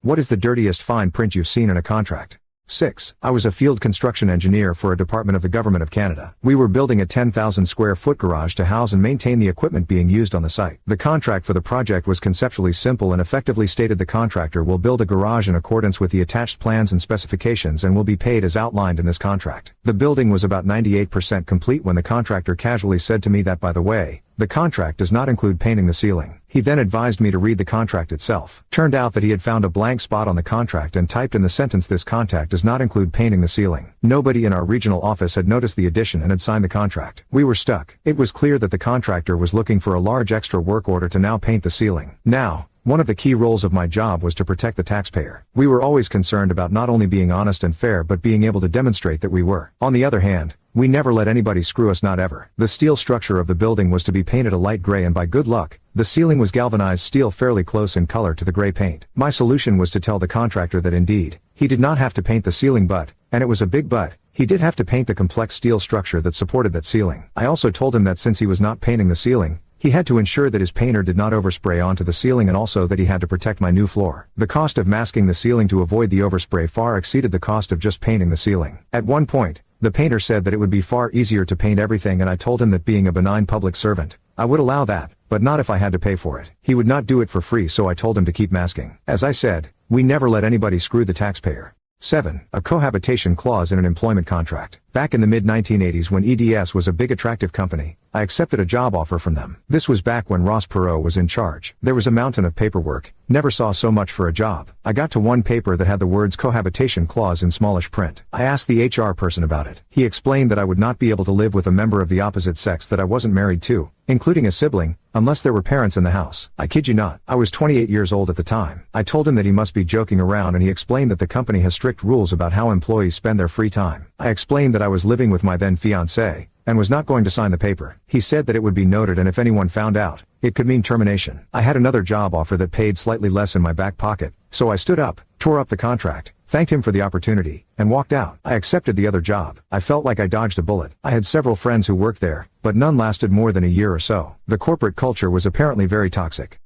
What is the dirtiest fine print you've seen in a contract? 6. I was a field construction engineer for a department of the Government of Canada. We were building a 10,000 square foot garage to house and maintain the equipment being used on the site. The contract for the project was conceptually simple and effectively stated the contractor will build a garage in accordance with the attached plans and specifications and will be paid as outlined in this contract. The building was about 98% complete when the contractor casually said to me that, by the way, the contract does not include painting the ceiling. He then advised me to read the contract itself. Turned out that he had found a blank spot on the contract and typed in the sentence, "This contract does not include painting the ceiling." Nobody in our regional office had noticed the addition and had signed the contract. We were stuck. It was clear that the contractor was looking for a large extra work order to now paint the ceiling. Now, one of the key roles of my job was to protect the taxpayer. We were always concerned about not only being honest and fair but being able to demonstrate that we were. On the other hand, we never let anybody screw us, not ever. The steel structure of the building was to be painted a light gray, and by good luck, the ceiling was galvanized steel fairly close in color to the gray paint. My solution was to tell the contractor that indeed, he did not have to paint the ceiling but, and it was a big but, he did have to paint the complex steel structure that supported that ceiling. I also told him that since he was not painting the ceiling, he had to ensure that his painter did not overspray onto the ceiling, and also that he had to protect my new floor. The cost of masking the ceiling to avoid the overspray far exceeded the cost of just painting the ceiling. At one point, the painter said that it would be far easier to paint everything, and I told him that being a benign public servant, I would allow that, but not if I had to pay for it. He would not do it for free, so I told him to keep masking. As I said, we never let anybody screw the taxpayer. 7. A cohabitation clause in an employment contract. Back in the mid-1980s, when EDS was a big attractive company, I accepted a job offer from them. This was back when Ross Perot was in charge. There was a mountain of paperwork. Never saw so much for a job. I got to one paper that had the words cohabitation clause in smallish print. I asked the HR person about it. He explained that I would not be able to live with a member of the opposite sex that I wasn't married to, including a sibling, unless there were parents in the house. I kid you not. I was 28 years old at the time. I told him that he must be joking around, and he explained that the company has strict rules about how employees spend their free time. I explained that I was living with my then fiancée, and was not going to sign the paper. He said that it would be noted, and if anyone found out, it could mean termination. I had another job offer that paid slightly less in my back pocket, so I stood up, tore up the contract, thanked him for the opportunity, and walked out. I accepted the other job. I felt like I dodged a bullet. I had several friends who worked there, but none lasted more than a year or so. The corporate culture was apparently very toxic.